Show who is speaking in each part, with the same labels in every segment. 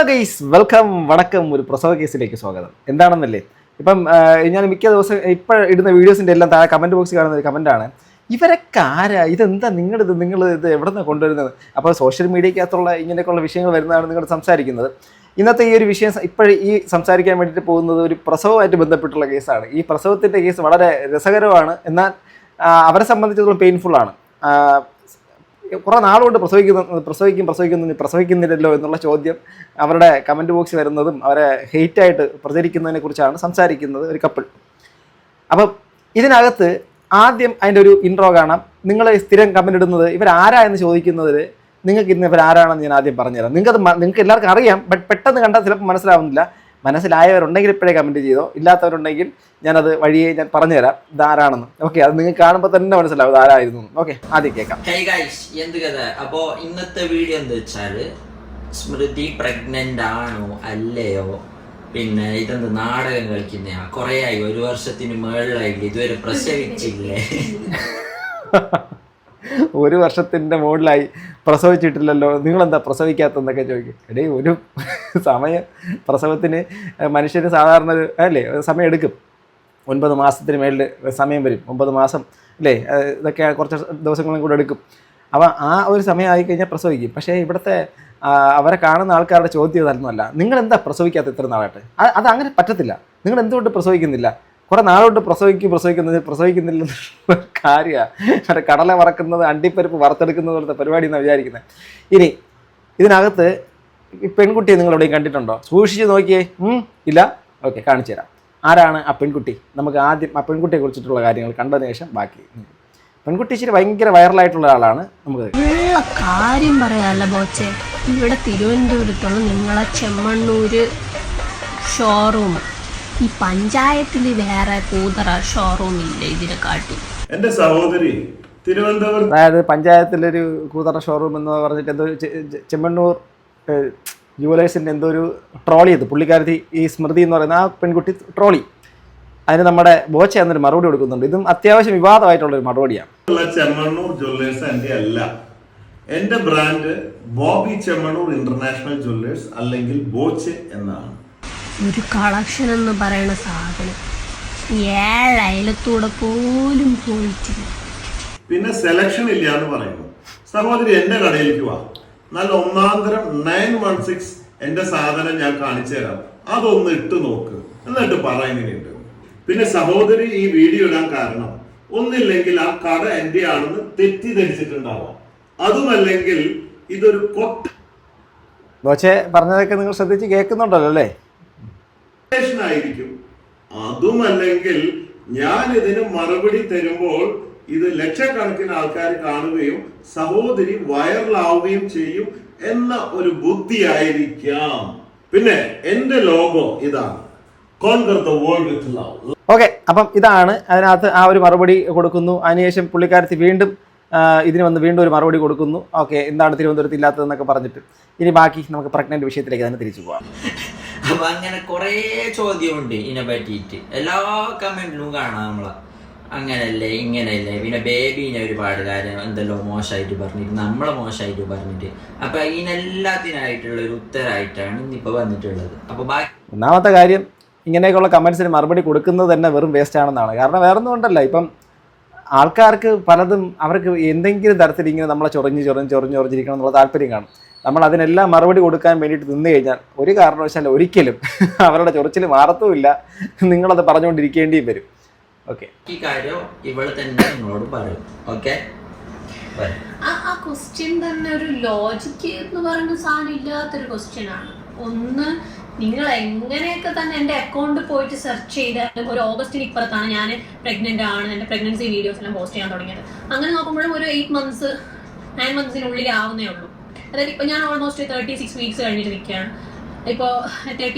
Speaker 1: Guys welcome വണക്കം ഒരു പ്രസവ കേസിലേക്ക് സ്വാഗതം. എന്താണെന്നല്ലേ, ഇപ്പം ഞാൻ മിക്ക ദിവസം ഇപ്പം ഇടുന്ന വീഡിയോസിൻ്റെ എല്ലാം താഴെ കമൻറ്റ് ബോക്സിൽ കാണുന്ന ഒരു കമൻറ്റാണ്, ഇവരൊക്കെ ആരാ, ഇതെന്താ നിങ്ങൾ ഇത് എവിടെ നിന്ന് കൊണ്ടുവരുന്നത്? അപ്പോൾ സോഷ്യൽ മീഡിയക്കകത്തുള്ള ഇങ്ങനെയൊക്കെയുള്ള വിഷയങ്ങൾ വരുന്നതാണ് നിങ്ങൾ സംസാരിക്കുന്നത്. ഇന്നത്തെ ഈ ഒരു വിഷയം ഈ സംസാരിക്കാൻ വേണ്ടിയിട്ട് പോകുന്നത് ഒരു പ്രസവമായിട്ട് ബന്ധപ്പെട്ടുള്ള കേസാണ്. ഈ പ്രസവത്തിൻ്റെ കേസ് വളരെ രസകരമാണ്, എന്നാൽ അവരെ സംബന്ധിച്ചിടത്തോളം പെയിൻഫുള്ളാണ്. കുറേ നാളുകൊണ്ട് പ്രസവിക്കുന്നില്ലല്ലോ എന്നുള്ള ചോദ്യം അവരുടെ കമൻറ്റ് ബോക്സിൽ വരുന്നതും അവരെ ഹെയ്റ്റായിട്ട് പ്രചരിക്കുന്നതിനെ കുറിച്ചാണ് സംസാരിക്കുന്നത് ഒരു കപ്പിൾ. അപ്പം ഇതിനകത്ത് ആദ്യം അതിൻ്റെ ഒരു ഇൻട്രോ കാണാം. നിങ്ങൾ സ്ഥിരം കമൻറ്റ് ഇടുന്നത് ഇവരാരാ എന്ന് ചോദിക്കുന്നതിൽ നിങ്ങൾക്ക് ഇന്ന് ഇവരാരാണെന്ന് ഞാൻ ആദ്യം പറഞ്ഞുതരാം. നിങ്ങൾക്ക് എല്ലാവർക്കും അറിയാം, ബട്ട് പെട്ടെന്ന് കണ്ടാൽ ചിലപ്പോൾ മനസ്സിലാവുന്നില്ല. മനസ്സിലായവരുണ്ടെങ്കിൽ ഇപ്പോഴേ കമൻറ്റ് ചെയ്തോ, ഇല്ലാത്തവരുണ്ടെങ്കിൽ ഞാനത് വഴിയെ ഞാൻ പറഞ്ഞുതരാം ഇതാരാണെന്ന്. ഓക്കെ, അത് നിങ്ങൾക്ക് കാണുമ്പോൾ തന്നെ മനസ്സിലാവും ഇതാരായിരുന്നു. ഓക്കെ, ആദ്യം കേൾക്കാം.
Speaker 2: എന്ത് കഥ. അപ്പോൾ ഇന്നത്തെ വീഡിയോ എന്താ വെച്ചാൽ, സ്മൃതി പ്രഗ്നന്റ് ആണോ അല്ലയോ, പിന്നെ ഇതെന്ത് നാടകം കളിക്കുന്നയാ, കുറേ ആയി, 1 വർഷത്തിന് മേളിലായില്ല, ഇതുവരെ പ്രസവിച്ചില്ലേ.
Speaker 1: 1 വർഷത്തിൻ്റെ മുകളിലായി പ്രസവിച്ചിട്ടില്ലല്ലോ, നിങ്ങളെന്താ പ്രസവിക്കാത്തതെന്നൊക്കെ ചോദിക്കും. എടേ, ഒരു സമയം പ്രസവത്തിന് മനുഷ്യന് സാധാരണ അല്ലേ സമയം എടുക്കും. 9 മാസത്തിന് മേളിൽ സമയം വരും. 9 മാസം അല്ലേ, ഇതൊക്കെ കുറച്ച് ദിവസങ്ങളും കൂടെ എടുക്കും. അപ്പോൾ ആ ഒരു സമയം ആയിക്കഴിഞ്ഞാൽ പ്രസവിക്കും. പക്ഷേ ഇവിടുത്തെ അവരെ കാണുന്ന ആൾക്കാരുടെ ചോദ്യം ഇതൊന്നുമല്ല, നിങ്ങളെന്താ പ്രസവിക്കാത്ത ഇത്ര നാളായിട്ട്? അത് അങ്ങനെ പറ്റത്തില്ല. നിങ്ങൾ എന്തുകൊണ്ട് പ്രസവിക്കുന്നില്ല? കുറേ നാളുകൊണ്ട് പ്രസവിക്കുന്നില്ല കാര്യമാണ്. അവരെ കടല വറക്കുന്നത്, അണ്ടിപ്പരിപ്പ് വറുത്തെടുക്കുന്നത് പോലത്തെ പരിപാടി എന്നാണ് വിചാരിക്കുന്നത്. ഇനി ഇതിനകത്ത് ഈ പെൺകുട്ടിയെ നിങ്ങൾ എവിടെയും കണ്ടിട്ടുണ്ടോ? സൂക്ഷിച്ച് നോക്കിയേ. ഇല്ല? ഓക്കെ, കാണിച്ചു തരാം. ആരാണ് ആ പെൺകുട്ടി? നമുക്ക് ആദ്യം ആ പെൺകുട്ടിയെ കുറിച്ചിട്ടുള്ള കാര്യങ്ങൾ കണ്ടതിന് ശേഷം ബാക്കി. പെൺകുട്ടി ഇച്ചിരി ഭയങ്കര വൈറലായിട്ടുള്ള ആളാണ്. നമുക്ക്
Speaker 3: കാര്യം പറയാല്ല ബോച്ചെ, ഇവിടെ തിരുവനന്തപുരത്തുള്ള നിങ്ങളെ ചെമ്മണ്ണൂര് ഷോറൂം, ഈ പഞ്ചായത്തിൽ വേറെ കൂതറ ഷോറൂം ഇല്ല ഇതിനെ കാട്ടി.
Speaker 4: എന്റെ സഹോദരി തിരുവനന്തപുരം,
Speaker 1: അതായത് പഞ്ചായത്തിലൊരു കൂതറ ഷോറൂം എന്ന് പറഞ്ഞിട്ട് എന്തോ ചെമ്മണ്ണൂർ ജുവലേഴ്സിൻ്റെ എന്തോ ഒരു ട്രോളി ചെയ്തു പുള്ളിക്കാരത്തി. ഈ സ്മൃതി എന്ന് പറയുന്ന ആ പെൺകുട്ടി ട്രോളി. അതിന് നമ്മുടെ ബോച്ച എന്നൊരു മറുപടി കൊടുക്കുന്നുണ്ട്. ഇതും അത്യാവശ്യം വിവാദമായിട്ടുള്ളൊരു മറുപടിയാണ്.
Speaker 4: ചെമ്മണ്ണൂർ ജ്വല്ലേഴ്സ് എന്റെ അല്ല, എന്റെ brand Bobby Chemmanur international Jewellers അല്ലെങ്കിൽ ബോച്ചെ എന്നാണ്.
Speaker 3: ഒരു കളക്ഷൻ എന്ന് പറയുന്ന സാധനം 7 അയലത്തൂടെ പോലും പോയിട്ടില്ല.
Speaker 4: പിന്നെ സെലക്ഷൻ ഇല്ല എന്ന് പറയുന്നു. സഹോദരി എന്റെ കടയിലേക്ക് വാ, നല്ല ഒന്നാന്തരം 916 എന്റെ സാധനം ഞാൻ കാണിച്ചു തരാം. അതൊന്ന് ഇട്ട് നോക്ക്, എന്നിട്ട് പറയുന്നുണ്ട്. പിന്നെ സഹോദരി ഈ വീഡിയോ ഇടാൻ കാരണം ഒന്നില്ലെങ്കിൽ ആ കട എന്റെ ആണെന്ന് തെറ്റിദ്ധരിച്ചിട്ടുണ്ടാവാം, അതുമല്ലെങ്കിൽ ഇതൊരു
Speaker 1: ബോച്ചെ പറഞ്ഞതൊക്കെ നിങ്ങൾ ശ്രദ്ധിച്ച് കേൾക്കുന്നുണ്ടല്ലോ അല്ലേ?
Speaker 4: ആയിരിക്കും. അതുമല്ലെങ്കിൽ ഞാൻ ഇതിന് മറുപടി തരുമ്പോൾ ഇത് ലക്ഷക്കണക്കിന് ആൾക്കാർ കാണുകയും സഹോദരി വൈറലാവുകയും ചെയ്യും എന്ന ഒരു ബുദ്ധിയായിരിക്കാം. പിന്നെ എന്റെ ലോഗോ ഇതാണ്, conquer the world with love.
Speaker 1: Okay, അപ്പം ഇതാണ് അതിനകത്ത് ആ ഒരു മറുപടി കൊടുക്കുന്നു. അതിനുശേഷം പുള്ളിക്കാരത്തി വീണ്ടും ഇതിന് വന്ന് വീണ്ടും ഒരു മറുപടി കൊടുക്കുന്നു. ഓക്കെ, എന്താണ് തിരുവനന്തപുരത്ത് ഇല്ലാത്തതെന്നൊക്കെ പറഞ്ഞിട്ട്. ഇനി ബാക്കി നമുക്ക് പ്രഗ്നന്റ് വിഷയത്തിലേക്ക് തന്നെ തിരിച്ചു പോകാം.
Speaker 2: അപ്പൊ അങ്ങനെ കുറേ ചോദ്യമുണ്ട് ഇതിനെ പറ്റിയിട്ട്, എല്ലാ കമന്റിലും കാണാം നമ്മളെ അങ്ങനല്ലേ ഇങ്ങനെയല്ലേ. പിന്നെ ബേബീനെ ഒരുപാട് കാര്യം എന്തെല്ലോ മോശമായിട്ട് പറഞ്ഞിട്ട്, നമ്മളെ മോശമായിട്ട് പറഞ്ഞിട്ട്. അപ്പൊ ഇതിനെല്ലാത്തിനായിട്ടുള്ള ഒരു ഉത്തരമായിട്ടാണ് ഇന്നിപ്പോ വന്നിട്ടുള്ളത്. അപ്പൊ ബാക്കി
Speaker 1: ഒന്നാമത്തെ കാര്യം, ഇങ്ങനെയൊക്കെയുള്ള കമൻസിന് മറുപടി കൊടുക്കുന്നത് തന്നെ വെറും വേസ്റ്റ് ആണെന്നാണ്. കാരണം വേറെ ഒന്നും കൊണ്ടല്ല, ഇപ്പം ആൾക്കാർക്ക് പലതും അവർക്ക് എന്തെങ്കിലും തരത്തിൽ ഇങ്ങനെ നമ്മളെ ചൊറിഞ്ഞിരിക്കണം എന്നുള്ള താല്പര്യം കാണും. നമ്മൾ അതിനെല്ലാം മറുപടി കൊടുക്കാൻ വേണ്ടിയിട്ട് നിന്ന് കഴിഞ്ഞാൽ ഒരു കാരണവശാലും ഒരിക്കലും അവരുടെ ചൊറിച്ചിൽ മാറത്തുമില്ല. നിങ്ങളത് പറഞ്ഞുകൊണ്ടിരിക്കേണ്ടിയും വരും. ഓക്കെ,
Speaker 2: ഈ കാര്യം ഇവള് തന്നെ നിങ്ങളോട് പറയും. ഓക്കെ,
Speaker 3: ആ ക്വസ്റ്റ്യൻ തന്നെ ഒരു ലോജിക്ക് എന്ന് പറയുന്ന സാധനം ഇല്ലാത്തൊരു ക്വസ്റ്റ്യൻ ആണ്. ഒന്ന്, നിങ്ങൾ എങ്ങനെയൊക്കെ തന്നെ എൻ്റെ അക്കൗണ്ടിൽ പോയിട്ട് സെർച്ച് ചെയ്താലും ഒരു ഓഗസ്റ്റിന് ഇപ്പുറത്താണ് ഞാൻ പ്രഗ്നന്റ് ആണ്, എൻ്റെ പ്രഗ്നൻസി വീഡിയോസ് എല്ലാം പോസ്റ്റ് ചെയ്യാൻ തുടങ്ങിയത്. അങ്ങനെ നോക്കുമ്പോഴും ഒരു 9 മന്ത്സിനുള്ളിൽ ആവുന്നേ ഉള്ളൂ. അതായത് ഇപ്പോൾ ഞാൻ ഓൾമോസ്റ്റ് 36 വീക്സ് കഴിഞ്ഞിട്ട് നിൽക്കുകയാണ്. ഇപ്പോൾ 8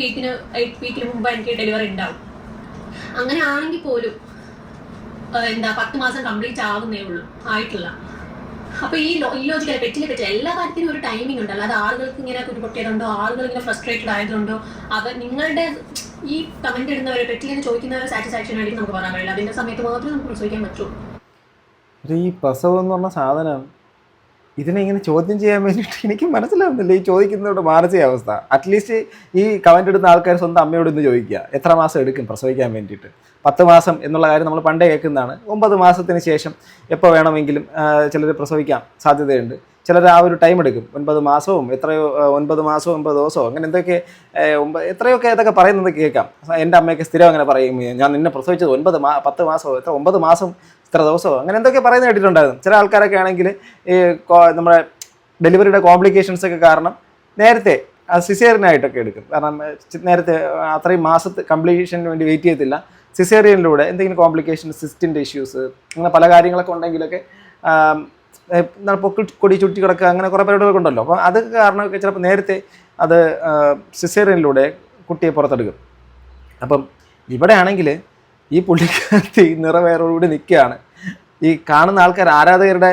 Speaker 3: വീക്കിന് മുമ്പ് എനിക്ക് ഡെലിവറി ഉണ്ടാവും. അങ്ങനെ ആണെങ്കിൽ പോലും 10 മാസം കംപ്ലീറ്റ് ആവുന്നേ ഉള്ളൂ, ആയിട്ടില്ല. അപ്പൊ ഈ ഇല്ലോജിക്കൽ പെറ്റിനെ പറ്റി എല്ലാ കാര്യത്തിനും ഒരു ടൈമിംഗ് ഉണ്ടല്ലോ. അത് ആളുകൾക്ക് ഇങ്ങനെ കുരുപൊട്ടിയതുണ്ടോ, ആളുകൾ ഇങ്ങനെ ഫ്രസ്ട്രേറ്റഡ് ആയതുകൊണ്ടോ, അവർ നിങ്ങളുടെ ഈ കമന്റ് ഇടുന്നവരെ പെറ്റിനെ ചോദിക്കുന്നവരെ സാറ്റിസ്ഫാക്ഷൻ ആയിരിക്കും നമുക്ക് പറയാൻ കഴിയില്ല. അതിന്റെ സമയത്ത് മാത്രമേ നമുക്ക് പ്രസവിക്കാൻ പറ്റുള്ളൂ.
Speaker 1: ഈ പ്രസവം എന്ന് പറഞ്ഞ സാധനം ഇതിനെ ഇങ്ങനെ ചോദ്യം ചെയ്യാൻ വേണ്ടിയിട്ട് എനിക്ക് മനസ്സിലാവുന്നില്ല ഈ ചോദിക്കുന്നവരുടെ മാനസികാവസ്ഥ. അറ്റ്ലീസ്റ്റ് ഈ കമൻ്റ് ഇടുന്ന ആൾക്കാർ സ്വന്തം അമ്മയോട് ഇന്ന് ചോദിക്കുക എത്ര മാസം എടുക്കും പ്രസവിക്കാൻ വേണ്ടിയിട്ട്. 10 മാസം എന്നുള്ള കാര്യം നമ്മൾ പണ്ടേ കേൾക്കുന്നതാണ്. 9 മാസത്തിന് ശേഷം എപ്പോൾ വേണമെങ്കിലും ചിലർ പ്രസവിക്കാൻ സാധ്യതയുണ്ട്. ചിലർ ആ ഒരു ടൈം എടുക്കും. 9 മാസവും 9 മാസവും 9 ദിവസവും അങ്ങനെ എന്തൊക്കെ എത്രയൊക്കെ ഇതൊക്കെ പറയുന്നത് കേൾക്കാം. എൻ്റെ അമ്മയൊക്കെ സ്ഥിരം അങ്ങനെ പറയും, ഞാൻ നിന്നെ പ്രസവിച്ചത് 10 മാസമോ 9 മാസം ഇത്ര ദിവസമോ അങ്ങനെ എന്തൊക്കെ പറയുന്നത് കേട്ടിട്ടുണ്ടായിരുന്നു. ചില ആൾക്കാരൊക്കെ ആണെങ്കിൽ ഈ നമ്മുടെ ഡെലിവറിയുടെ കോംപ്ലിക്കേഷൻസ് ഒക്കെ കാരണം നേരത്തെ സിസേറിയനായിട്ടൊക്കെ എടുക്കും. കാരണം നേരത്തെ അത്രയും മാസത്തെ കംപ്ലീഷന് വേണ്ടി വെയിറ്റ് ചെയ്യത്തില്ല. സിസേറിയനിലൂടെ എന്തെങ്കിലും കോംപ്ലിക്കേഷൻ, സിസ്റ്റിൻ്റെ ഇഷ്യൂസ് അങ്ങനെ പല കാര്യങ്ങളൊക്കെ ഉണ്ടെങ്കിലൊക്കെ പൊക്കിക്കൊടി ചുറ്റി കിടക്കുക അങ്ങനെ കുറേ പരിപാടികളൊക്കെ ഉണ്ടല്ലോ. അപ്പോൾ അതൊക്കെ കാരണമൊക്കെ ചിലപ്പോൾ നേരത്തെ അത് സിസേറിയനിലൂടെ കുട്ടിയെ പുറത്തെടുക്കും. അപ്പം ഇവിടെ ആണെങ്കിൽ ഈ പുള്ളിക്കാരത്തി നിറവേറോടുകൂടി നിൽക്കുകയാണ്. ഈ കാണുന്ന ആൾക്കാർ ആരാധകരുടെ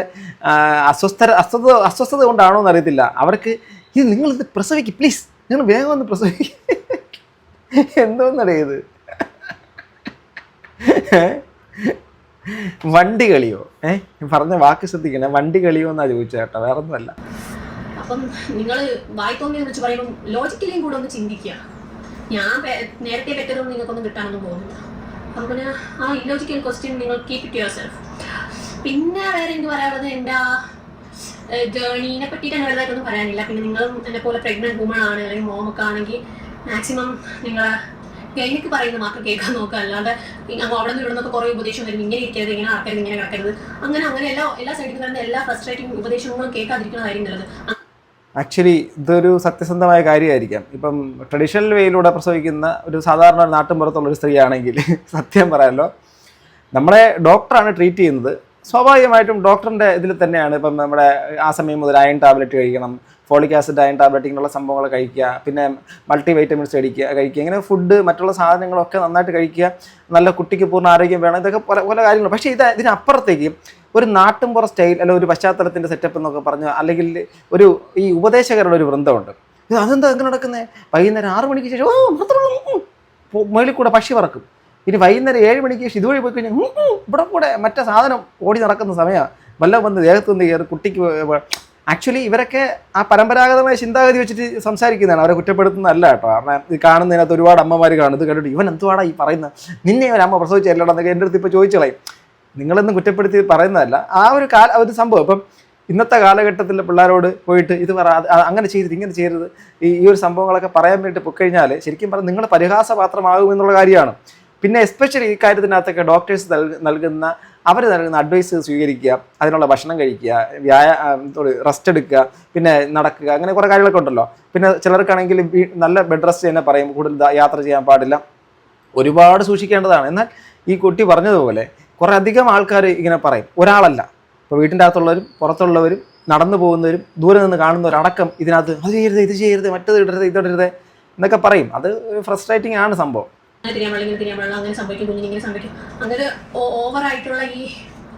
Speaker 1: അസ്വസ്ഥത കൊണ്ടാണോ എന്നറിയത്തില്ല. അവർക്ക് ഇത് നിങ്ങളിത് പ്രസവിക്കും, പ്ലീസ് നിങ്ങൾ വേഗം ഒന്ന് പ്രസവിക്കും. എന്തോന്നറിയത് വണ്ടി കളിയോ? പറഞ്ഞ വാക്ക് ശ്രദ്ധിക്കണേ, വണ്ടി കളിയോ എന്നാ ചോദിച്ചത് കേട്ടോ, വേറെ ഒന്നുമല്ല.
Speaker 3: അപ്പം നിങ്ങൾ വായിത്തോന്നിയെന്ന് വെച്ച് പറയുമ്പോൾ ലോജിക്കലിയും കൂടെ ഒന്ന് ചിന്തിക്കുക. ഞാൻ നേരത്തെ പറ്റതൊന്നും നിങ്ങൾക്കൊന്നും കിട്ടാനൊന്നും പോകുന്നില്ല. അപ്പം പിന്നെ ആ ഇല്ലോജിക്കൽ ക്വസ്റ്റ്യൻ നിങ്ങൾ കീപ് ഇറ്റ് യുവർ സെൽഫ്. പിന്നെ വേറെ എന്ത് പറയാനുള്ളത്, എൻ്റെ ആ ജേർണീനെ പറ്റിയിട്ട് അങ്ങനെ വലുതായിട്ടൊന്നും പറയാനില്ല. പിന്നെ നിങ്ങളും എന്നെ പോലെ പ്രഗ്നൻറ്റ് വുമൺ ആണ് അല്ലെങ്കിൽ മോമൊക്കെ ആണെങ്കിൽ മാക്സിമം നിങ്ങളെ എനിക്ക് പറയുന്നത് മാത്രം കേൾക്കാൻ നോക്കുക. അല്ലാതെ അവിടെ നിന്ന് ഇവിടുന്നൊക്കെ കുറേ ഉപദേശം വരും, ഇങ്ങനെ ഇരിക്കരുത്, ഇങ്ങനെ നടക്കരുത്, ഇങ്ങനെ കിടക്കരുത്, അങ്ങനെ എല്ലാ സൈഡിൽ നിന്ന് എല്ലാ ഫ്രസ്ട്രേറ്റിംഗ് ഉപദേശങ്ങളും കേൾക്കാതിരിക്കുന്നതായിരിക്കും നല്ലത്.
Speaker 1: ആക്ച്വലി ഇതൊരു സത്യസന്ധമായ കാര്യമായിരിക്കാം. ഇപ്പം ട്രഡീഷണൽ വേയിലൂടെ പ്രസവിക്കുന്ന ഒരു സാധാരണ ഒരു നാട്ടിൻപുറത്തുള്ളൊരു സ്ത്രീ ആണെങ്കിൽ സത്യം പറയാമല്ലോ, നമ്മളെ ഡോക്ടറാണ് ട്രീറ്റ് ചെയ്യുന്നത്. സ്വാഭാവികമായിട്ടും ഡോക്ടറിൻ്റെ ഇതിൽ തന്നെയാണ് ഇപ്പം നമ്മുടെ ആ സമയം മുതൽ അയൺ ടാബ്ലറ്റ് കഴിക്കണം, ഫോളിക് ആസിഡ് അയൺ ടാബ്ലറ്റ് ഇങ്ങനെയുള്ള സംഭവങ്ങൾ കഴിക്കുക, പിന്നെ മൾട്ടി വൈറ്റമിൻസ് കഴിക്കുക, ഇങ്ങനെ ഫുഡ് മറ്റുള്ള സാധനങ്ങളൊക്കെ നന്നായിട്ട് കഴിക്കുക, നല്ല കുട്ടിക്ക് പൂർണ്ണ ആരോഗ്യം വേണം, ഇതൊക്കെ പല കാര്യങ്ങൾ. പക്ഷേ ഇതിനപ്പുറത്തേക്ക് ഒരു നാട്ടിൻപുറ സ്റ്റൈൽ അല്ലെങ്കിൽ ഒരു പശ്ചാത്തലത്തിൻ്റെ സെറ്റപ്പ് എന്നൊക്കെ പറഞ്ഞ് അല്ലെങ്കിൽ ഈ ഉപദേശകരുടെ ഒരു വൃന്ദമുണ്ട്. അതെന്താ അങ്ങനെ നടക്കുന്നത്? വൈകുന്നേരം 6 മണിക്ക് ശേഷം മുകളിൽ കൂടെ പക്ഷി പറക്കും. ഇനി വൈകുന്നേരം 7 മണിക്ക് ശേഷം ഇതുവഴി പോയി കഴിഞ്ഞാൽ ഇവിടെ കൂടെ മറ്റേ സാധനം ഓടി നടക്കുന്ന സമയമാണ്, വല്ലതും വന്ന് ദേഹത്തുനിന്ന് കയറി കുട്ടിക്ക്. ആക്ച്വലി ഇവരൊക്കെ ആ പരമ്പരാഗതമായ ചിന്താഗതി വെച്ചിട്ട് സംസാരിക്കുന്നതാണ്, അവരെ കുറ്റപ്പെടുത്തുന്നതല്ല കേട്ടോ. കാരണം ഇത് കാണുന്നതിനകത്ത് ഒരുപാട് അമ്മമാർ കാണും. ഇത് കണ്ടിട്ട് ഇവൻ എന്തുവാടാ ഈ പറയുന്നത്, നിന്നെ ഒരു അമ്മ പ്രസവിച്ചല്ലടാ എന്നൊക്കെ എൻ്റെ അടുത്ത് ഇപ്പോൾ ചോദിച്ചു കളയും. നിങ്ങളൊന്നും കുറ്റപ്പെടുത്തി പറയുന്നതല്ല, ആ ഒരു സംഭവം. ഇപ്പം ഇന്നത്തെ കാലഘട്ടത്തിലെ പിള്ളേരോട് പോയിട്ട് ഇത് അങ്ങനെ ചെയ്യരുത്, ഇങ്ങനെ ചെയ്യരുത്, ഈ ഒരു സംഭവങ്ങളൊക്കെ പറയാൻ വേണ്ടി പൊക്കഴിഞ്ഞാൽ ശരിക്കും പറഞ്ഞാൽ നിങ്ങൾ പരിഹാസപാത്രമാകുമെന്നുള്ള കാര്യമാണ്. പിന്നെ എസ്പെഷ്യലി ഈ കാര്യത്തിനകത്തൊക്കെ ഡോക്ടേഴ്സ് നൽകുന്ന അഡ്വൈസ് സ്വീകരിക്കുക, അതിനുള്ള ഭക്ഷണം കഴിക്കുക, റെസ്റ്റ് എടുക്കുക, പിന്നെ നടക്കുക, അങ്ങനെ കുറേ കാര്യങ്ങളൊക്കെ ഉണ്ടല്ലോ. പിന്നെ ചിലർക്കാണെങ്കിൽ നല്ല ബെഡ് റെസ്റ്റ് തന്നെ പറയും, കൂടുതൽ യാത്ര ചെയ്യാൻ പാടില്ല, ഒരുപാട് സൂക്ഷിക്കേണ്ടതാണ്. എന്നാൽ ഈ കുട്ടി പറഞ്ഞതുപോലെ കുറേ അധികം ആൾക്കാർ ഇങ്ങനെ പറയും, ഒരാളല്ല. ഇപ്പോൾ വീട്ടിൻ്റെ അകത്തുള്ളവരും പുറത്തുള്ളവരും നടന്നു പോകുന്നവരും ദൂരെ നിന്ന് കാണുന്നവരടക്കം ഇതിനകത്ത് അത് ചെയ്യരുത്, ഇത് ചെയ്യരുത്, മറ്റത് ഇടരുത് എന്നൊക്കെ പറയും. അത് ഫ്രസ്ട്രേറ്റിംഗ് ആണ് സംഭവം.
Speaker 3: അങ്ങനെ സംഭവിക്കും, കുഞ്ഞിങ്ങനെ സംഭവിക്കും. അങ്ങനെ ഓവറായിട്ടുള്ള ഈ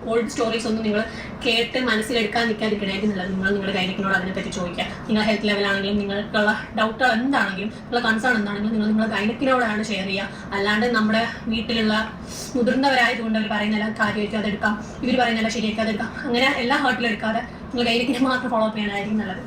Speaker 3: ഓൾഡ് സ്റ്റോറീസ് ഒന്നും നിങ്ങൾ കേട്ട് മനസ്സിലെടുക്കാൻ നിൽക്കാതിരിക്കണമായിരിക്കും നല്ലത്. നിങ്ങൾ നിങ്ങളുടെ ഗൈനക്കിനോട് അതിനെപ്പറ്റി ചോദിക്കുക. നിങ്ങളുടെ ഹെൽത്ത് ലെവലാണെങ്കിലും നിങ്ങൾക്കുള്ള ഡൗട്ടുകൾ എന്താണെങ്കിലും നിങ്ങളുടെ കൺസേൺ എന്താണെങ്കിലും നിങ്ങൾ നിങ്ങളുടെ ഗൈനക്കിനോടാണ് ഷെയർ ചെയ്യുക. അല്ലാണ്ട് നമ്മുടെ വീട്ടിലുള്ള മുതിർന്നവരായതുകൊണ്ട് അവർ പറയുന്ന എല്ലാ കാര്യമായിരിക്കും അതെടുക്കാം, ഇവർ പറയുന്ന എല്ലാം ശരിയാക്കി അതെടുക്കാം, അങ്ങനെ എല്ലാ ഹേർട്ടിലെടുക്കാതെ നിങ്ങൾ ഗൈനക്കിനെ മാത്രം ഫോളോ അപ്പ് ചെയ്യാനായിരിക്കും നല്ലത്.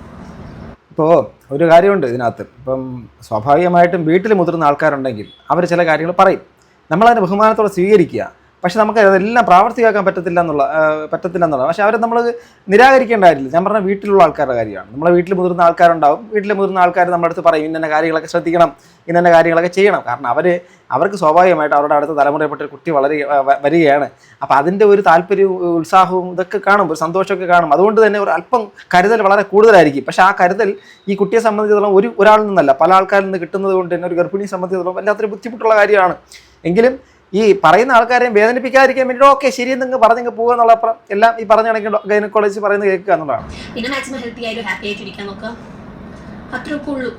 Speaker 1: ഇപ്പോൾ ഒരു കാര്യമുണ്ട് ഇതിനകത്ത്. ഇപ്പം സ്വാഭാവികമായിട്ടും വീട്ടിൽ മുതിർന്ന ആൾക്കാരുണ്ടെങ്കിൽ അവർ ചില കാര്യങ്ങൾ പറയും, നമ്മളതിനെ ബഹുമാനത്തോടെ സ്വീകരിക്കുക. പക്ഷെ നമുക്ക് അതെല്ലാം പ്രാവർത്തികമാക്കാൻ പറ്റത്തില്ല എന്നുള്ളത്. പക്ഷെ അവരെ നമ്മൾ നിരാകരിക്കേണ്ട കാര്യമില്ല. ഞാൻ പറഞ്ഞ വീട്ടിലുള്ള ആൾക്കാരുടെ കാര്യമാണ്. നമ്മളെ വീട്ടിൽ മുതിർന്ന ആൾക്കാരുണ്ടാവും. വീട്ടിൽ മുതിർന്ന ആൾക്കാർ നമ്മുടെ അടുത്ത് പറയും ഇന്ന കാര്യങ്ങളൊക്കെ ശ്രദ്ധിക്കണം, ഇന്ന കാര്യങ്ങളൊക്കെ ചെയ്യണം. കാരണം അവർക്ക് സ്വാഭാവികമായിട്ട് അവരുടെ അടുത്ത തലമുറയിൽപ്പെട്ട ഒരു കുട്ടി വരികയാണ്. അപ്പോൾ അതിൻ്റെ ഒരു താല്പര്യവും ഉത്സാഹവും ഇതൊക്കെ കാണും, ഒരു സന്തോഷമൊക്കെ കാണും. അതുകൊണ്ട് തന്നെ ഒരു അല്പം കരുതൽ വളരെ കൂടുതലായിരിക്കും. പക്ഷേ ആ കരുതൽ ഈ കുട്ടിയെ സംബന്ധിച്ചിടത്തോളം ഒരാളിൽ നിന്നല്ല, പല ആൾക്കാരിൽ നിന്ന് കിട്ടുന്നത് കൊണ്ട് തന്നെ ഒരു ഗർഭിണിയെ സംബന്ധിച്ചിടത്തോളം വല്ലാത്തൊരു ബുദ്ധിമുട്ടുള്ള കാര്യമാണ്. എങ്കിലും ഈ പറയുന്ന ആൾക്കാരെയും വേദനിപ്പിക്കാതിരിക്കാൻ വേണ്ടി ഓക്കെ ശരിയെന്ന് പറഞ്ഞെങ്കിൽ പോകുക എന്നുള്ള അപ്പുറം എല്ലാം ഈ പറഞ്ഞ കണക്കിന് ഗൈനക്കോളജി പറയുന്നത് കേൾക്കുക എന്നുള്ളതാണ്.
Speaker 3: പിന്നെ മാക്സിമം ഹെൽത്തി ആയിട്ട് ഹാപ്പി ആയിട്ടിരിക്കാൻ നോക്കുക, അത്രയൊക്കെ ഉള്ളൂ.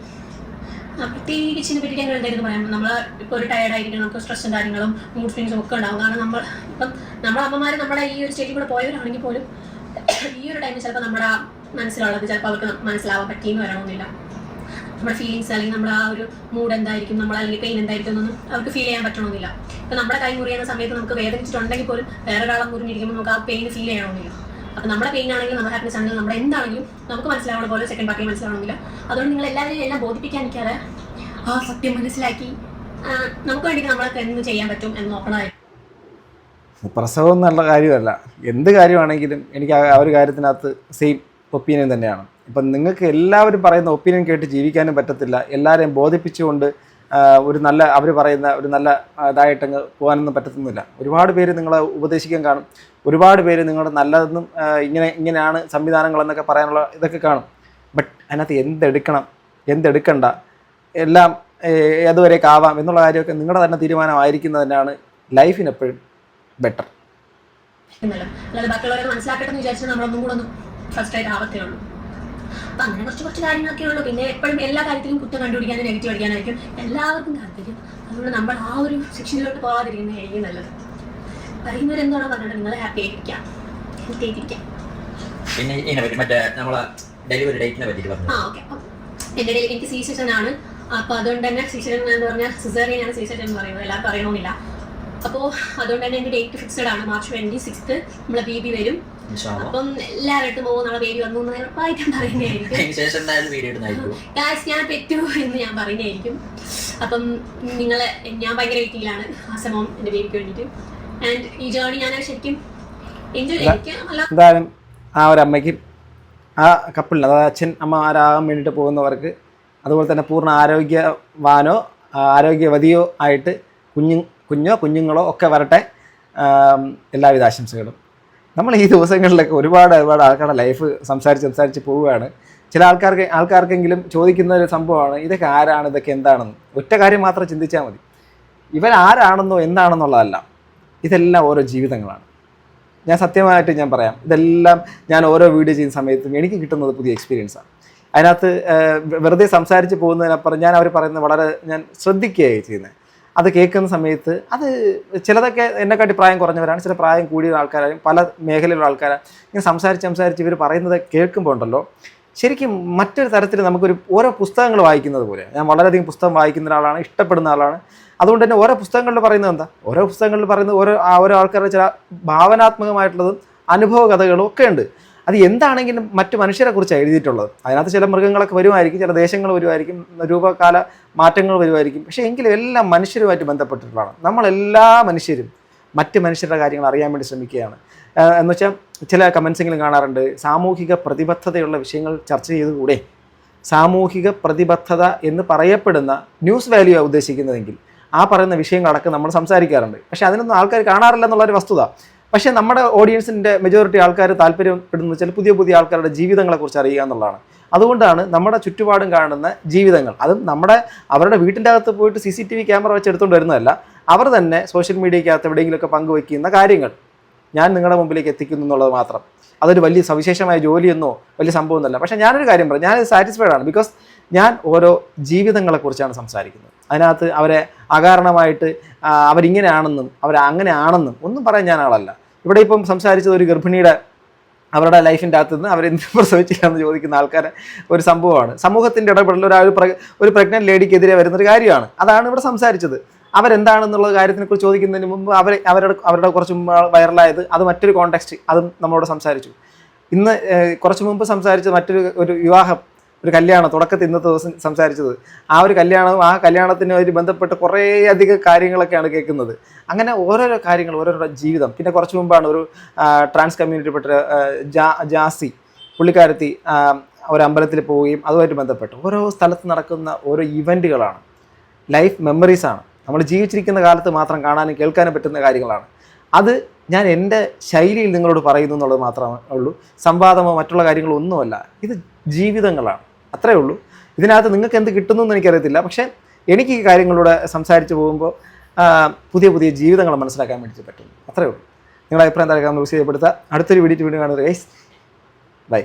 Speaker 3: പ്രത്യേകിച്ച് ഇതിനെ പറ്റി ഞങ്ങൾ എന്തായിരുന്നു പറയാം, നമ്മൾ ഇപ്പോൾ ഒരു ടയർഡായിരിക്കും, നമുക്ക് സ്ട്രെസ്സും കാര്യങ്ങളും മൂഡ് സ്വിങ്സും ഒക്കെ ഉണ്ടാകും. കാരണം നമ്മളെ അമ്മമാർ നമ്മുടെ ഈ ഒരു സ്റ്റേജിൽ കൂടെ പോയവരാണെങ്കിൽ പോലും ഈ ഒരു ടൈമിൽ ചിലപ്പോൾ നമ്മുടെ മനസ്സിലുള്ളത് ചിലപ്പോൾ അവർക്ക് മനസ്സിലാവാൻ പറ്റിയെന്ന് വരണമെന്നില്ല. നമ്മുടെ ഫീലിങ്സ് അല്ലെങ്കിൽ നമ്മുടെ ആ ഒരു മൂഡ് എന്തായിരിക്കും, നമ്മൾ അല്ലെങ്കിൽ പെയിൻ എന്തായിരിക്കും എന്നൊന്നും അവർക്ക് ഫീൽ ചെയ്യാൻ പറ്റണമെന്നില്ല. ഇപ്പം നമ്മുടെ കൈ മുറിയുന്ന സമയത്ത് നമുക്ക് വേദനിച്ചിട്ടുണ്ടെങ്കിൽ പോലും വേറൊരാളെ മുറിഞ്ഞിരിക്കുമ്പോൾ നമുക്ക് ആ പെയിൻ ഫീൽ ചെയ്യണമെന്നില്ല. അപ്പോൾ നമ്മുടെ പെയിൻ ആണെങ്കിലും നമ്മുടെ ഹാപ്പിനെസ് ആണെങ്കിലും നമ്മുടെ എന്താണെങ്കിലും നമുക്ക് മനസ്സിലാവണ പോലെ സെക്കൻഡ് പാർട്ടി മനസ്സിലാവണമെങ്കിൽ അതുകൊണ്ട് നിങ്ങൾ എല്ലാവരെയും എല്ലാം ബോധിപ്പിക്കാൻ നിൽക്കാതെ സത്യം മനസ്സിലാക്കി നമുക്ക് വേണ്ടി നമ്മളൊക്കെ എന്ത് ചെയ്യാൻ പറ്റും എന്ന് നോക്കണമായിരുന്നു.
Speaker 1: പ്രസവം എന്നുള്ള കാര്യമല്ല, എന്ത് കാര്യമാണെങ്കിലും എനിക്ക് ആ ഒരു കാര്യത്തിനകത്ത് സെയിം ഒപ്പീനിയൻ തന്നെയാണ്. ഇപ്പം നിങ്ങൾക്ക് എല്ലാവരും പറയുന്ന ഒപ്പീനിയൻ കേട്ട് ജീവിക്കാനും പറ്റത്തില്ല. എല്ലാവരെയും ബോധിപ്പിച്ചുകൊണ്ട് ഒരു നല്ല അവർ പറയുന്ന ഒരു നല്ല ഇതായിട്ടങ്ങ് പോകാനൊന്നും പറ്റത്തൊന്നുമില്ല. ഒരുപാട് പേര് നിങ്ങളെ ഉപദേശിക്കാൻ കാണും, ഒരുപാട് പേര് നിങ്ങളുടെ നല്ലതെന്നും ഇങ്ങനെയാണ് സംവിധാനങ്ങളെന്നൊക്കെ പറയാനുള്ള ഇതൊക്കെ കാണും. ബട്ട് അതിനകത്ത് എന്തെടുക്കണ്ട എല്ലാം ഏതുവരെയൊക്കെ ആവാം എന്നുള്ള കാര്യമൊക്കെ നിങ്ങളുടെ തന്നെ തീരുമാനമായിരിക്കുന്നത് തന്നെയാണ് ലൈഫിന് എപ്പോഴും ബെറ്റർ.
Speaker 3: അല്ലാതെ ബാക്കിയുള്ളവരെ മനസ്സിലാക്കട്ടെ എന്ന് വിചാരിച്ചാൽ നമ്മളൊന്നും കൂടെ ഒന്ന് ഫസ്റ്റായിട്ട് ആവത്തേ ഉള്ളൂ. അപ്പം അങ്ങനെ കുറച്ച് കാര്യങ്ങളൊക്കെ ഉള്ളൂ. പിന്നെ എപ്പോഴും എല്ലാ കാര്യത്തിലും കുറ്റം കണ്ടുപിടിക്കാനും നെഗറ്റീവ് അടിക്കാനായിരിക്കും എല്ലാവർക്കും താല്പര്യം. അതുകൊണ്ട് നമ്മൾ ആ ഒരു സെക്ഷനിലോട്ട് പോകാതിരിക്കുന്നതായിരിക്കും നല്ലത്. പറയുന്നവരെന്താണോ പറഞ്ഞിട്ട് നിങ്ങൾ ഹാപ്പി ആയിട്ടിരിക്കാം, ഹെൽത്തി ആയിട്ടിരിക്കാം.
Speaker 2: പിന്നെ ഇതിനെ മറ്റേ നമ്മളെ ഡെലിവറി ഡേറ്റിനെ പറ്റി പറഞ്ഞു.
Speaker 3: ഓക്കെ. അപ്പം എൻ്റെ ഇടയിൽ എനിക്ക് സി സെക്ഷൻ ആണ്. അപ്പോൾ അതുകൊണ്ട് തന്നെ സി സെക്ഷൻ എന്ന് പറഞ്ഞാൽ സിസേറിയനാണ് സി സെക്ഷൻ എന്ന് പറയുന്നത്, എല്ലാവർക്കും അറിയണമെന്നില്ല. അപ്പോൾ അതുകൊണ്ട് തന്നെ എൻ്റെ ഡേറ്റ് ഫിക്സഡ് ആണ്. മാർച്ച് 26 നമ്മളെ ബേബി വരും. അപ്പം എല്ലാവരും നമ്മളെ ബേബി വന്നു എന്ന് ഉറപ്പായിട്ടും പറയുന്നതായിരിക്കും. ഞാൻ പെറ്റു എന്ന് ഞാൻ പറയുന്നതായിരിക്കും. അപ്പം ഞാൻ ഭയങ്കര വെയിറ്റിംഗിലാണ് ആ സമയം എൻ്റെ ബേബിക്ക് വേണ്ടിയിട്ട്. ആൻഡ് ഈ ജേർണി ഞാൻ ശരിക്കും എൻജോയ്
Speaker 1: എന്തായാലും ആ ഒരു അമ്മയ്ക്കും ആ കപ്പിളിന്, അതായത് അച്ഛൻ അമ്മ ആരാകാൻ വേണ്ടിയിട്ട് പോകുന്നവർക്ക്, അതുപോലെ തന്നെ പൂർണ്ണ ആരോഗ്യവാനോ ആരോഗ്യവതിയോ ആയിട്ട് കുഞ്ഞുങ്ങളോ ഒക്കെ വരട്ടെ. എല്ലാവിധ ആശംസകളും. നമ്മൾ ഈ ദിവസങ്ങളിലൊക്കെ ഒരുപാട് ആൾക്കാരുടെ ലൈഫ് സംസാരിച്ച് പോവുകയാണ്. ചില ആൾക്കാർക്കെങ്കിലും ചോദിക്കുന്ന ഒരു സംഭവമാണ്, ഇതൊക്കെ ആരാണ്, ഇതൊക്കെ എന്താണെന്ന്. ഒറ്റ കാര്യം മാത്രം ചിന്തിച്ചാൽ മതി, ഇവരാരാണെന്നോ എന്താണെന്നുള്ളതല്ല, ഇതെല്ലാം ഓരോ ജീവിതങ്ങളാണ്. ഞാൻ സത്യമായിട്ട് ഞാൻ പറയാം, ഇതെല്ലാം ഞാൻ ഓരോ വീഡിയോ ചെയ്യുന്ന സമയത്തും എനിക്ക് കിട്ടുന്നത് പുതിയ എക്സ്പീരിയൻസാണ്. അതിനകത്ത് വെറുതെ സംസാരിച്ച് പോകുന്നതിനപ്പുറം ഞാൻ അവർ പറയുന്നത് വളരെ ഞാൻ ശ്രദ്ധിക്കുകയായി ചെയ്യുന്നത്. അത് കേൾക്കുന്ന സമയത്ത് അത് ചിലതൊക്കെ എന്നെക്കാട്ടി പ്രായം കുറഞ്ഞവരാണ്, ചില പ്രായം കൂടിയ ആൾക്കാരായും പല മേഖലയിലുള്ള ആൾക്കാരാണ്. ഇങ്ങനെ സംസാരിച്ച് ഇവർ പറയുന്നത് കേൾക്കുമ്പോൾ ഉണ്ടല്ലോ, ശരിക്കും മറ്റൊരു തരത്തിൽ നമുക്കൊരു ഓരോ പുസ്തകങ്ങൾ വായിക്കുന്നത് പോലെ. ഞാൻ വളരെയധികം പുസ്തകം വായിക്കുന്ന ഒരാളാണ്, ഇഷ്ടപ്പെടുന്ന ആളാണ്. അതുകൊണ്ട് തന്നെ ഓരോ പുസ്തകങ്ങളിൽ പറയുന്നത് എന്താ, ഓരോ പുസ്തകങ്ങളിൽ പറയുന്നത് ഓരോ ആൾക്കാരുടെ ചില ഭാവനാത്മകമായിട്ടുള്ളതും അനുഭവ കഥകളും ഒക്കെ ഉണ്ട്. അത് എന്താണെങ്കിലും മറ്റു മനുഷ്യരെ കുറിച്ചാണ് എഴുതിയിട്ടുള്ളത്. അതിനകത്ത് ചില മൃഗങ്ങളൊക്കെ വരുമായിരിക്കും, ചില ദേശങ്ങൾ വരുമായിരിക്കും, രൂപകാല മാറ്റങ്ങൾ വരുമായിരിക്കും. പക്ഷേ എങ്കിലും എല്ലാം മനുഷ്യരുമായിട്ട് ബന്ധപ്പെട്ടിട്ടുള്ളതാണ്. നമ്മളെല്ലാ മനുഷ്യരും മറ്റ് മനുഷ്യരുടെ കാര്യങ്ങൾ അറിയാൻ വേണ്ടി ശ്രമിക്കുകയാണ്. എന്ന് വെച്ചാൽ ചില കമൻസെങ്കിലും കാണാറുണ്ട്, സാമൂഹിക പ്രതിബദ്ധതയുള്ള വിഷയങ്ങൾ ചർച്ച ചെയ്തുകൂടെ. സാമൂഹിക പ്രതിബദ്ധത എന്ന് പറയപ്പെടുന്ന ന്യൂസ് വാല്യൂ ഉദ്ദേശിക്കുന്നതെങ്കിൽ ആ പറയുന്ന വിഷയങ്ങളടക്കം നമ്മൾ സംസാരിക്കാറുണ്ട്. പക്ഷേ അതിനൊന്നും ആൾക്കാർ കാണാറില്ല എന്നുള്ളൊരു വസ്തുത. പക്ഷേ നമ്മുടെ ഓഡിയൻസിൻ്റെ മെജോറിറ്റി ആൾക്കാർ താല്പര്യപ്പെടുന്ന വെച്ചാൽ പുതിയ ആൾക്കാരുടെ ജീവിതങ്ങളെക്കുറിച്ച് അറിയുക എന്നുള്ളതാണ്. അതുകൊണ്ടാണ് നമ്മുടെ ചുറ്റുപാടും കാണുന്ന ജീവിതങ്ങൾ, അതും അവരുടെ വീട്ടിൻ്റെ അകത്ത് പോയിട്ട് CCTV ക്യാമറ വെച്ച് എടുത്തുകൊണ്ട് വരുന്നതല്ല, അവർ തന്നെ സോഷ്യൽ മീഡിയയ്ക്കകത്ത് എവിടെയെങ്കിലുമൊക്കെ പങ്കുവയ്ക്കുന്ന കാര്യങ്ങൾ ഞാൻ നിങ്ങളുടെ മുമ്പിലേക്ക് എത്തിക്കുന്നു എന്നുള്ളത് മാത്രം. അതൊരു വലിയ സവിശേഷമായ ജോലിയെന്നോ വലിയ സംഭവമൊന്നുമല്ല. പക്ഷേ ഞാനൊരു കാര്യം പറയാം, ഞാൻ സാറ്റിസ്ഫൈഡ് ആണ്. ബിക്കോസ് ഞാൻ ഓരോ ജീവിതങ്ങളെക്കുറിച്ചാണ് സംസാരിക്കുന്നത്. അതിനകത്ത് അവരെ അകാരണമായിട്ട് അവരിങ്ങനെയാണെന്നും അവരങ്ങനെയാണെന്നും ഒന്നും പറയാൻ ഞാൻ ആളല്ല. ഇവിടെ ഇപ്പം സംസാരിച്ചത് ഒരു ഗർഭിണിയുടെ അവരുടെ ലൈഫിൻ്റെ അകത്ത് നിന്ന് അവരെന്ത് പ്രസവിച്ചില്ലാന്ന് ചോദിക്കുന്ന ആൾക്കാരെ ഒരു സംഭവമാണ്. സമൂഹത്തിൻ്റെ ഇടപെടൽ ഒരു പ്രഗ്നൻറ്റ് ലേഡിക്കെതിരെ വരുന്നൊരു കാര്യമാണ്. അതാണ് ഇവിടെ സംസാരിച്ചത്. അവരെന്താണെന്നുള്ള കാര്യത്തിനെക്കുറിച്ച് ചോദിക്കുന്നതിന് മുമ്പ് അവരുടെ കുറച്ച് മുമ്പ് വൈറലായത് അത് മറ്റൊരു കോണ്ടെക്സ്റ്റ്, അതും നമ്മളോട് സംസാരിച്ചു. ഇന്ന് കുറച്ച് മുമ്പ് സംസാരിച്ചത് ഒരു വിവാഹം, ഒരു കല്യാണം, തുടക്കത്തിൽ ഇന്നത്തെ ദിവസം സംസാരിച്ചത് ആ ഒരു കല്യാണവും ആ കല്യാണത്തിനുമായിട്ട് ബന്ധപ്പെട്ട് കുറേയധികം കാര്യങ്ങളൊക്കെയാണ് കേൾക്കുന്നത്. അങ്ങനെ ഓരോരോ കാര്യങ്ങൾ, ഓരോരോ ജീവിതം. പിന്നെ കുറച്ച് മുമ്പാണ് ഒരു ട്രാൻസ് കമ്മ്യൂണിറ്റിപ്പെട്ട ജാസി പുള്ളിക്കാരത്തി ഒരു അമ്പലത്തിൽ പോവുകയും അതുമായിട്ട് ബന്ധപ്പെട്ട് ഓരോ സ്ഥലത്ത് നടക്കുന്ന ഓരോ ഇവൻറ്റുകളാണ്, ലൈഫ് മെമ്മറീസാണ്. നമ്മൾ ജീവിച്ചിരിക്കുന്ന കാലത്ത് മാത്രം കാണാനും കേൾക്കാനും പറ്റുന്ന കാര്യങ്ങളാണ്. അത് ഞാൻ എൻ്റെ ശൈലിയിൽ നിങ്ങളോട് പറയുന്നു എന്നുള്ളത് മാത്രമേ ഉള്ളൂ. സംവാദമോ മറ്റുള്ള കാര്യങ്ങളോ ഒന്നുമല്ല. ഇത് ജീവിതങ്ങളാണ്, അത്രയേ ഉള്ളൂ. ഇതിനകത്ത് നിങ്ങൾക്ക് എന്ത് കിട്ടുന്നു എന്ന് എനിക്കറിയത്തില്ല. പക്ഷേ എനിക്ക് ഈ കാര്യങ്ങളിലൂടെ സംസാരിച്ച് പോകുമ്പോൾ പുതിയ ജീവിതങ്ങൾ മനസ്സിലാക്കാൻ വേണ്ടി പറ്റും. അത്രയേ ഉള്ളൂ. നിങ്ങളുടെ അഭിപ്രായം താഴെ കമന്റ് ബോക്സിൽ രേഖപ്പെടുത്തുക. അടുത്തൊരു വീഡിയോ കാണുന്നത് ഗൈസ്. ബൈ.